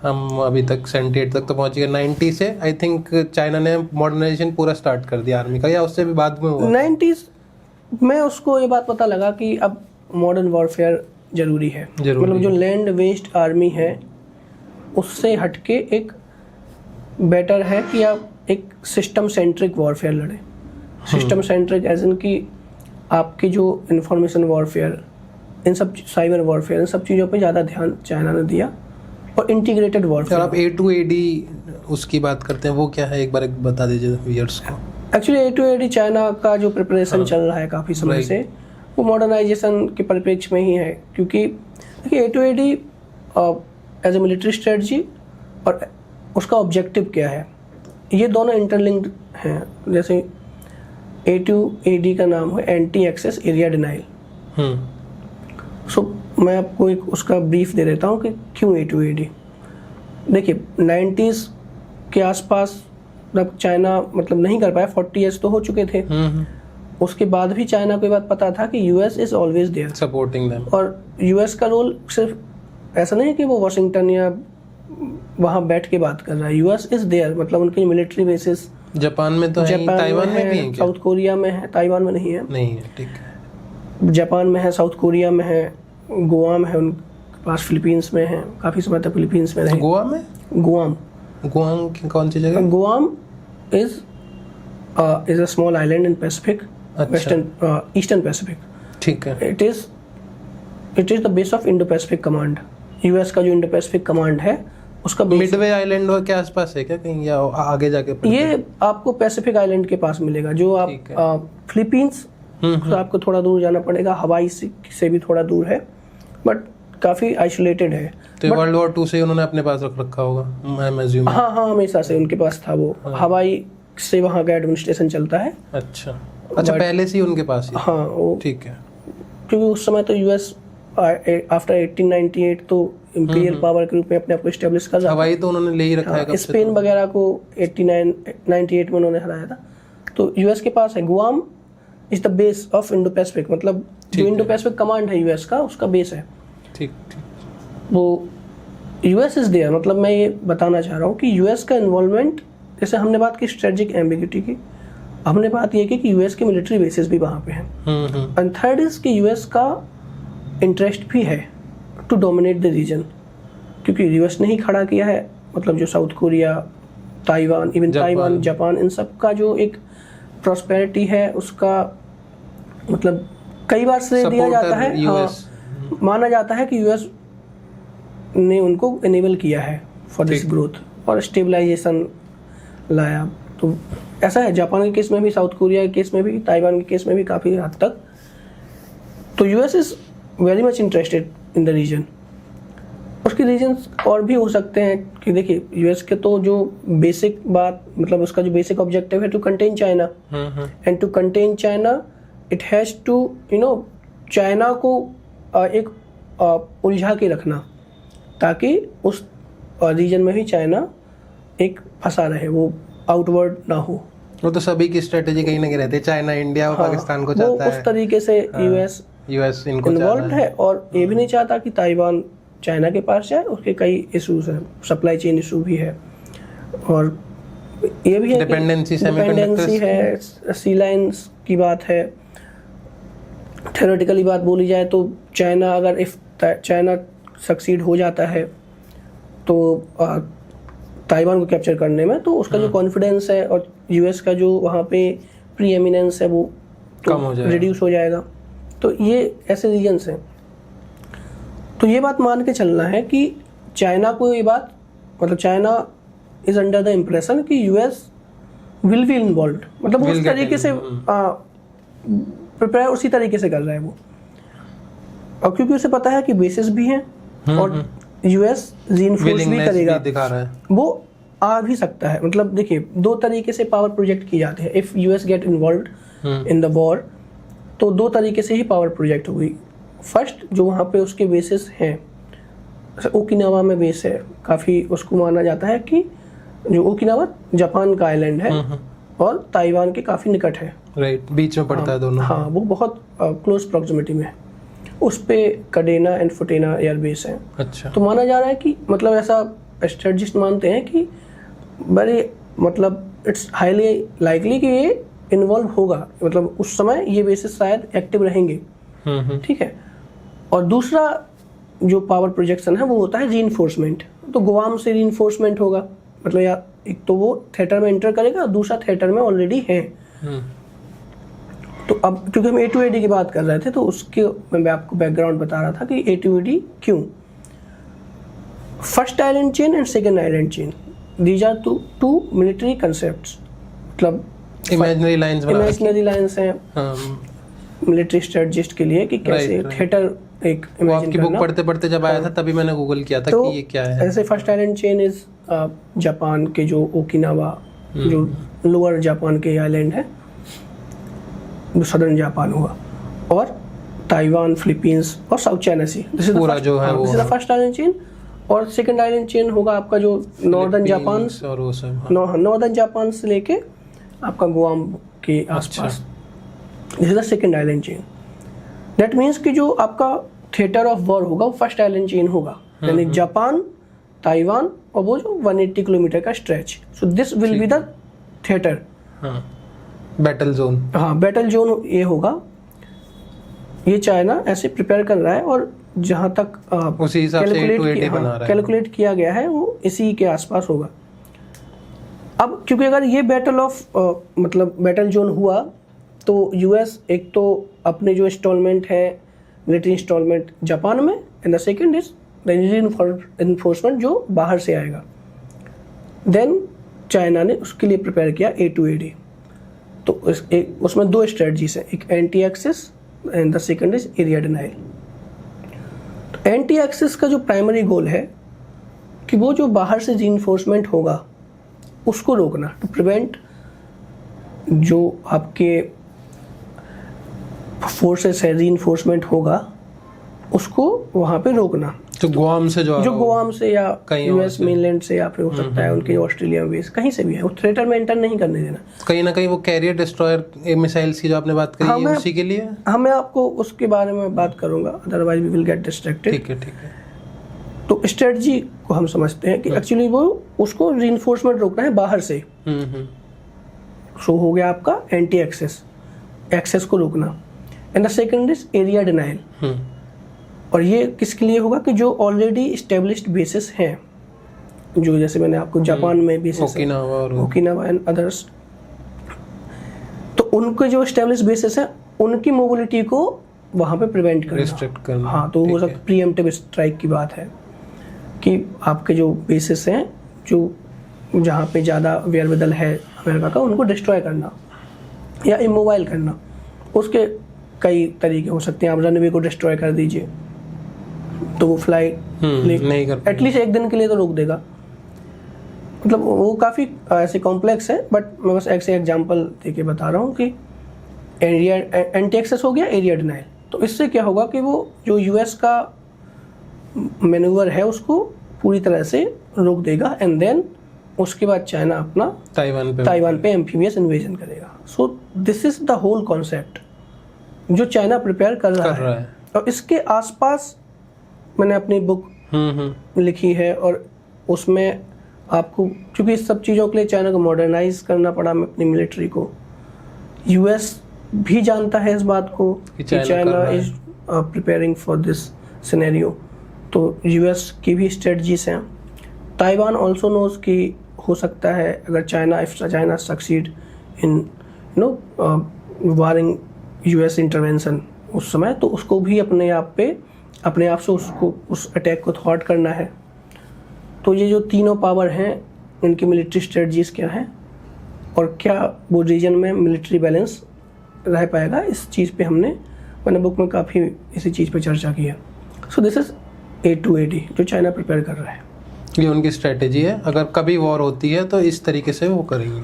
हम अभी तक 78 तक तो पहुंच गए। 90 से आई थिंक चाइना ने मॉडर्नाइजेशन पूरा स्टार्ट कर दिया आर्मी का, या उससे भी बाद में हुआ? 90s में उसको ये बात पता लगा कि अब मॉडर्न वॉरफेयर जरूरी है। मतलब जो लैंड वेस्ट आर्मी है उससे हटके एक बेटर है कि आप एक सिस्टम सेंट्रिक वॉरफेयर लड़े। सिस्टम सेंट्रिक एज इन कि आपकी जो इंफॉर्मेशन वॉरफेयर, इन सब साइबर वॉरफेयर, इन सब चीज़ों पे ज़्यादा ध्यान चाइना ने दिया, और इंटीग्रेटेड वॉरफेयर। आप A2AD उसकी बात करते हैं, वो क्या है एक बार बता दीजिए व्यूअर्स को। एक्चुअली A2AD चाइना का जो प्रिपरेशन चल रहा है काफ़ी समय से, वो मॉडर्नाइजेशन के परिप्रेक्ष्य में ही है। क्योंकि देखिए A2AD as a military strategy और उसका ऑब्जेक्टिव क्या है, ये दोनों इंटरलिंक्ड हैं। जैसे A2AD का नाम है एंटी एक्सेस एरिया डिनाइल। सो मैं आपको एक उसका ब्रीफ दे देता हूँ कि क्यों A2AD। देखिए 90s के आसपास जब चाइना मतलब नहीं कर पाया, 40 ईयर्स तो हो चुके थे, उसके बाद भी चाइना को ये बात पता था कि US is always there supporting them. और यूएस का रोल सिर्फ ऐसा नहीं है कि वो वॉशिंगटन या वहाँ बैठ के बात कर रहा है। यूएस इज देयर, मतलब उनकी मिलिट्री बेसिस जापान में तो है, ताइवान में भी है, साउथ कोरिया में है, ताइवान में नहीं है। ठीक है। जापान में है, साउथ कोरिया में है, गुआम है उनके पास, फिलीपींस में है, काफ़ी समय तक फिलीपींस में रहे। गोवा में? गुआम की कौन सी जगह? Guam is a small island in Pacific, western eastern Pacific. ठीक है। It is the base of Indo Pacific command. US का जो इंडो पैसिफिक कमांड है उसका मिडवे आइलैंड के आसपास है क्या कहीं, या आगे जाके? ये आपको पैसिफिक आइलैंड के पास मिलेगा। जो आप फिलीपींस तो आपको थोड़ा दूर जाना पड़ेगा, हवाई से भी थोड़ा दूर है, बट काफी आइसोलेटेड है। तो वर्ल्ड वॉर 2 से उन्होंने अपने पास रख रखा होगा, मैं अज्यूम। हाँ, हमेशा से उनके पास था वो। हवाई से वहाँ का एडमिनिस्ट्रेशन चलता है। अच्छा, पहले से ही उनके पास ही? हाँ, वो ठीक है। क्योंकि उस समय तो यूएस आफ्टर 1898 तो इंपीरियल पावर के रूप में अपने आप को एस्टेब्लिश कर रहा था। हवाई तो उन्होंने ले ही रखा है। स्पेन वगैरह को 98 में उन्होंने हराया था। तो यूएस के पास है। Guam is the base of Indo Pacific, मतलब जो इंडो पैसिफिक कमांड है यूएस का, उसका बेस है। ठीक। वो यूएस इज देयर, मतलब मैं ये बताना चाह रहा हूँ कि यूएस का इन्वॉल्वमेंट, जैसे हमने बात की स्ट्रेटेजिक एम्बिग्यूटी की, हमने बात ये की कि यूएस के मिलिट्री बेसिस भी वहाँ पे हैं। एंड थर्ड इज कि यूएस का इंटरेस्ट भी है टू डोमिनेट द रीजन, क्योंकि यूएस ने ही खड़ा किया है। मतलब जो south Korea, Taiwan, even Taiwan, Japan, इन सब का जो एक प्रॉस्पेरिटी है उसका मतलब कई बार श्रेय दिया जाता है। हाँ, माना जाता है कि यूएस ने उनको इनेबल किया है फॉर दिस ग्रोथ और स्टेबलाइजेशन लाया। तो ऐसा है जापान के केस में भी, साउथ कोरिया के केस में भी, ताइवान के केस में भी काफ़ी हद तक। तो US is very much interested in the region. उसके रीजंस और भी हो सकते हैं कि देखिए यूएस के तो जो बेसिक बात, मतलब उसका जो बेसिक ऑब्जेक्टिव है to contain China, and to contain China it has to China को एक उलझा के रखना, ताकि उस रीजन में भी चाइना एक फंसा रहे, वो आउटवर्ड ना हो। वो तो सभी की स्ट्रेटेजी कहीं ना कहीं रहती है, चाइना इंडिया और पाकिस्तान को चाहता है। उस तरीके से यूएस इनको इन्वॉल्व है, और ये भी नहीं चाहता कि ताइवान चाइना के पास जाए। उसके कई इश्यूज हैं, सप्लाई चेन इशू भी है, और ये भी है डिपेंडेंसी है, सी लाइन्स की बात है। थ्योरेटिकली बात बोली जाए तो चाइना, अगर इफ चाइना सक्सीड हो जाता है तो ताइवान को कैप्चर करने में, तो उसका जो कॉन्फिडेंस है और यूएस का जो वहाँ पे प्री एमिनेंस है वो तो रिड्यूस हो जाएगा। तो ये ऐसे रीजन्स हैं। तो ये बात मान के चलना है कि चाइना को ये बात, मतलब China is under the impression कि यूएस विल बी इन्वॉल्व, मतलब वो उस तरीके से प्रिपेयर उसी तरीके से कर रहा है वो। और क्योंकि उसे पता है कि बेसिस भी हैं और यूएस रीइंफोर्स भी करेगा, दिखा रहा है, वो आ भी सकता है। मतलब देखिए दो तरीके से पावर प्रोजेक्ट की जाते हैं। If US get involved in the war, तो दो तरीके से ही पावर प्रोजेक्ट हुई। फर्स्ट, जो वहाँ पे उसके बेसिस हैं, ओकिनावा में बेस है, काफ़ी उसको माना जाता है कि जो ओकिनावा जापान का आइलैंड है और ताइवान के काफ़ी निकट है, राइट, बीच में पड़ता है दोनों। हाँ, वो बहुत क्लोज प्रॉक्सिमिटी में है। उस पे कडेना एंड फुटेना एयर बेस है। अच्छा। तो माना जा रहा है कि मतलब स्ट्रेटजिस्ट मानते हैं कि बड़े मतलब इट्स हाईली लाइकली कि ये इन्वॉल्व होगा, मतलब उस समय ये बेसिस शायद एक्टिव रहेंगे। ठीक है। और दूसरा जो पावर प्रोजेक्शन है वो होता है रीइंफोर्समेंट। तो गुआम से रीइंफोर्समेंट होगा, मतलब या एक तो वो थिएटर में एंटर करेगा, दूसरा थिएटर में ऑलरेडी है। तो अब क्योंकि हम A2AD की बात कर रहे थे तो उसके मैं आपको बैकग्राउंड बता रहा था कि A2AD क्यों। First island chain and second island chain, these are two military concepts, मतलब इमेजिनरी लाइंस हैं मिलिट्री स्ट्रेटजिस्ट के लिए कि कैसे थिएटर एक इमेजिन आपकी बुक पढ़ते पढ़ते जब आया था तभी मैंने गूगल किया था तो कि ये क्या है। ऐसे first island chain is Japan के जो ओकिनावा जो लोअर जापान के आइलैंड है, जो सदर्न जापान हुआ, और ताइवान, फिलीपींस और साउथ चाइना सी, पूरा जो है वो फर्स्ट आइलैंड चेन। और सेकंड आइलैंड चेन होगा आपका जो नॉर्दर्न जापान और वो सब नॉर्दर्न जापान से लेके आपका गुआम के आसपास, this is the second island chain. That means कि जो आपका थिएटर ऑफ वॉर होगा वो फर्स्ट आइलैंड चेन होगा, यानी जापान, ताइवान और वो जो 180 किलोमीटर का stretch. So this will be the theatre, battle zone. हाँ, बैटल जोन ये होगा। ये चाइना ऐसे प्रिपेयर कर रहा है और जहाँ तक उसी हिसाब से A2AD बना रहा है, कैलकुलेट किया गया है वो इसी के आसपास होगा। अब क्योंकि अगर ये बैटल ऑफ मतलब बैटल जोन हुआ तो यूएस एक तो अपने जो इंस्टॉलमेंट है मिलिट्री इंस्टॉलमेंट जापान में, and the second is the enforcement जो बाहर से आएगा। देन चाइना ने उसके लिए प्रिपेयर किया A2AD। तो उसमें दो स्ट्रेटजीज हैं, एक anti access and the second is area denial. तो एंटी एक्सेस का जो प्राइमरी गोल है कि वो जो बाहर से रीइंफोर्समेंट होगा उसको रोकना, टू प्रिवेंट जो आपके फोर्सेस है रीइंफोर्समेंट होगा उसको वहाँ पे रोकना। तो गुआम से जो गुआम से या यूएस मेनलैंड से या फिर हो सकता है उनके ऑस्ट्रेलिया बेस कहीं से भी है, वो थिएटर में एंटर नहीं करने देना। कहीं ना कहीं वो कैरियर डिस्ट्रॉयर मिसाइल्स की जो आपने बात करी है उसी के लिए। हाँ, मैं आपको उसके बारे में बात करूंगा, otherwise we will get distracted. ठीक है। तो स्ट्रेटजी को हम समझते हैं कि एक्चुअली वो उसको रीइंफोर्समेंट रोकना है बाहर से। सो हो गया आपका एंटी एक्सेस को रोकना, and the second is area denial. और ये किसके लिए होगा कि जो ऑलरेडी एस्टेब्लिश्ड बेसिस हैं, जो जैसे मैंने आपको जापान में बेसिस ओकिनावा एंड अदर्स, तो उनके जो एस्टेब्लिश्ड बेसिस हैं उनकी मोबिलिटी को वहाँ पे प्रिवेंट करना, रिस्ट्रिक्ट करना। हाँ, तो हो सकता है प्रीएम्प्टिव स्ट्राइक की बात है कि आपके जो बेसिस हैं जो जहाँ पे ज़्यादा वेयरविदल है अमेरिका का, उनको डिस्ट्रॉय करना या इमोबाइल करना। उसके कई तरीके हो सकते हैं। आप रनवे को डिस्ट्रॉय कर दीजिए तो वो फ्लाइट नहीं कर एटलीस्ट एक दिन के लिए तो रोक देगा। मतलब वो काफ़ी ऐसे कॉम्प्लेक्स है, बट मैं बस ऐसे एग्जांपल देके बता रहा हूँ कि एरिया एंटी एक्सेस हो गया, एरिया डिनाइल। तो इससे क्या होगा कि वो जो यूएस का मैन्यूवर है उसको पूरी तरह से रोक देगा, एंड देन उसके बाद चाइना अपना ताइवान पे एम्फीबियस इन्वेजन करेगा। So this is the whole concept जो चाइना प्रिपेयर कर रहा है। और इसके आसपास मैंने अपनी बुक लिखी है और उसमें आपको, क्योंकि इस सब चीज़ों के लिए चाइना को मॉडर्नाइज करना पड़ा अपनी मिलिट्री को। यूएस भी जानता है इस बात को कि China is preparing for this scenario, तो यूएस की भी स्ट्रेटजीज हैं। ताइवान ऑल्सो नोज कि हो सकता है अगर China succeed in warring US intervention उस समय, तो उसको भी अपने आप से उसको उस अटैक को थ्वार्ट करना है। तो ये जो तीनों पावर हैं इनकी मिलिट्री स्ट्रेटजीज क्या हैं और क्या वो रीजन में मिलिट्री बैलेंस रह पाएगा, इस चीज़ पे मैंने बुक में काफ़ी इसी चीज़ पे चर्चा की है। सो दिस इज A2AD जो चाइना प्रिपेयर कर रहा है। ये उनकी स्ट्रेटेजी है, अगर कभी वॉर होती है तो इस तरीके से वो करेंगे।